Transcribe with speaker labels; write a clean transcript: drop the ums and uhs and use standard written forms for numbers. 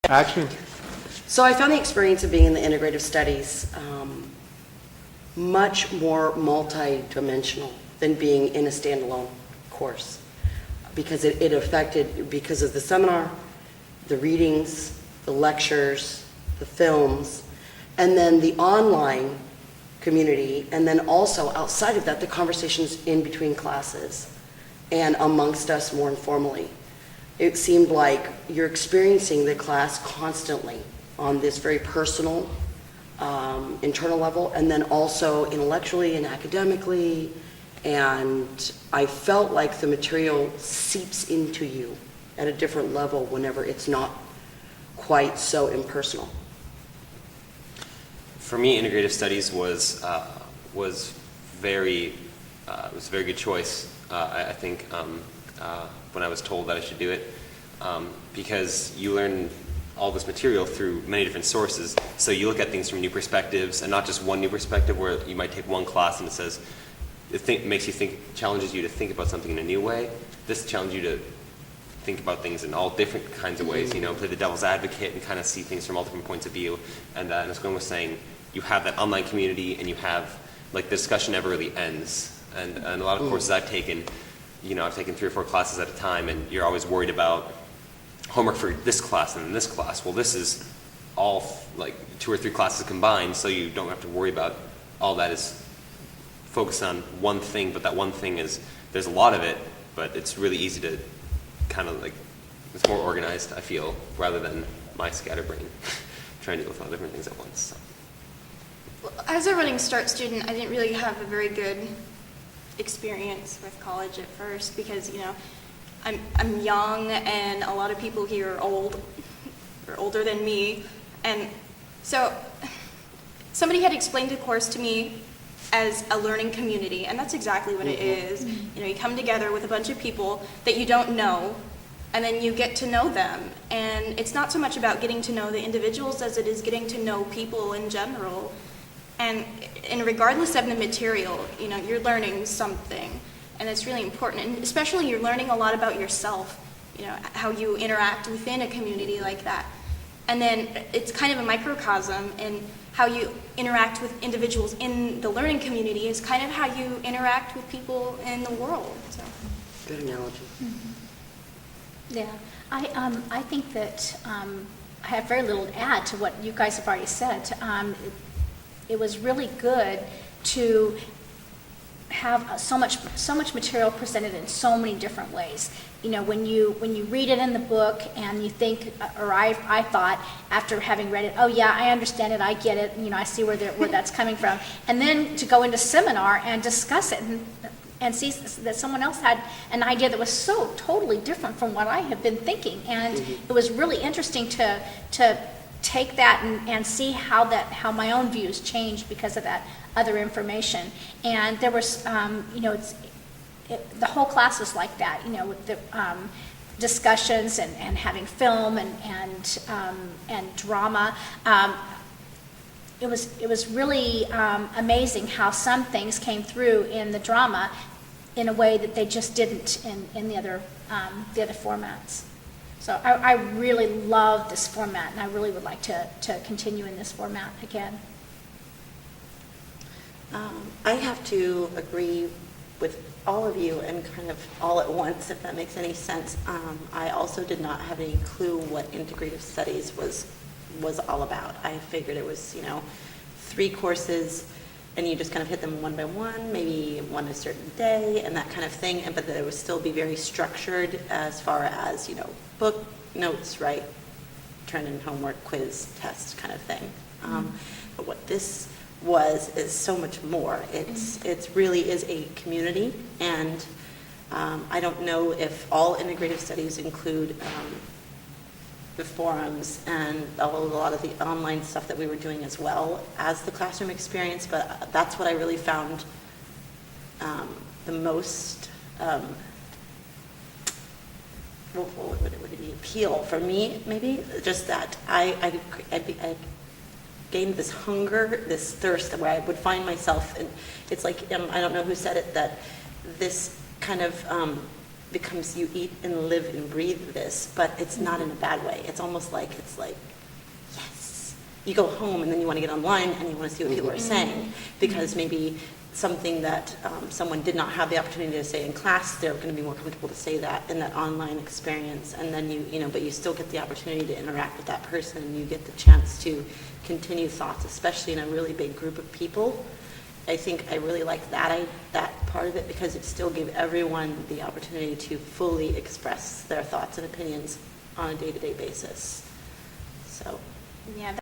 Speaker 1: Action.
Speaker 2: So I found the experience of being in the integrative studies much more multi-dimensional than being in a standalone course, because it affected, because of the seminar, the readings, the lectures, the films, and then the online community, and then also outside of that, the conversations in between classes and amongst us more informally. It seemed like you're experiencing the class constantly on this very personal, internal level, and then also intellectually and academically, and I felt like the material seeps into you at a different level whenever it's not quite so impersonal.
Speaker 3: For me, integrative studies was very it was a very good choice. I think when I was told that I should do it, because you learn all this material through many different sources. So you look at things from new perspectives, and not just one new perspective where you might take one class and it says, makes you think, challenges you to think about something in a new way. This challenges you to think about things in all different kinds of ways, you know, play the devil's advocate and kind of see things from all different points of view. And as Gwen was saying, you have that online community, and you have, like, the discussion never really ends. And a lot of courses I've taken, you know, I've taken 3 or 4 classes at a time, and you're always worried about homework for this class and then this class. Well, this is all like 2 or 3 classes combined, so you don't have to worry about all that is focused on one thing, but that one thing is, there's a lot of it, but it's really easy to kind of like, it's more organized, I feel, rather than my scatterbrain trying to deal with all different things at once. So.
Speaker 4: Well, as a running start student, I didn't really have a very good experience with college at first because, you know, I'm young, and a lot of people here are old, or older than me, and so somebody had explained the course to me as a learning community, and that's exactly what it is. You know, you come together with a bunch of people that you don't know, and then you get to know them, and it's not so much about getting to know the individuals as it is getting to know people in general, and regardless of the material, you know, you're learning something. And it's really important, and especially you're learning a lot about yourself, you know, how you interact within a community like that. And then it's kind of a microcosm, and how you interact with individuals in the learning community is kind of how you interact with people in the world. So.
Speaker 2: Good analogy.
Speaker 5: Mm-hmm. Yeah, I think that I have very little to add to what you guys have already said. It was really good to have so much material presented in so many different ways. You know, when you read it in the book and you think, or I thought after having read it, oh yeah, I understand it, I get it, you know, I see where that's coming from. And then to go into seminar and discuss it and see that someone else had an idea that was so totally different from what I have been thinking. And it was really interesting to take that and see how my own views changed because of that other information. And there was, you know, the whole class was like that, you know, with the discussions and having film and drama. It was really amazing how some things came through in the drama in a way that they just didn't in the other formats. So I really love this format, and I really would like to continue in this format again.
Speaker 6: I have to agree with all of you and kind of all at once, if that makes any sense. I also did not have any clue what integrative studies was all about. I figured it was, you know, 3 courses, and you just kind of hit them one by one, maybe one a certain day, and that kind of thing, but that it would still be very structured as far as, you know, book notes, right, turn in homework, quiz, test kind of thing. But what this is so much more. It really is a community, and I don't know if all integrative studies include the forums and a lot of the online stuff that we were doing as well as the classroom experience, but that's what I really found the most, what would it be, appeal for me, maybe, just that I gained this hunger, this thirst, where I would find myself, and it's like, I don't know who said it, that this kind of becomes you eat and live and breathe this, but it's not in a bad way. It's almost like, yes. You go home and then you want to get online and you want to see what people are saying, because maybe something that someone did not have the opportunity to say in class, they're going to be more comfortable to say that in that online experience. And then but you still get the opportunity to interact with that person, and you get the chance to continue thoughts, especially in a really big group of people. I think I really like that part of it, because it still gave everyone the opportunity to fully express their thoughts and opinions on a day-to-day basis. So.
Speaker 4: Yeah.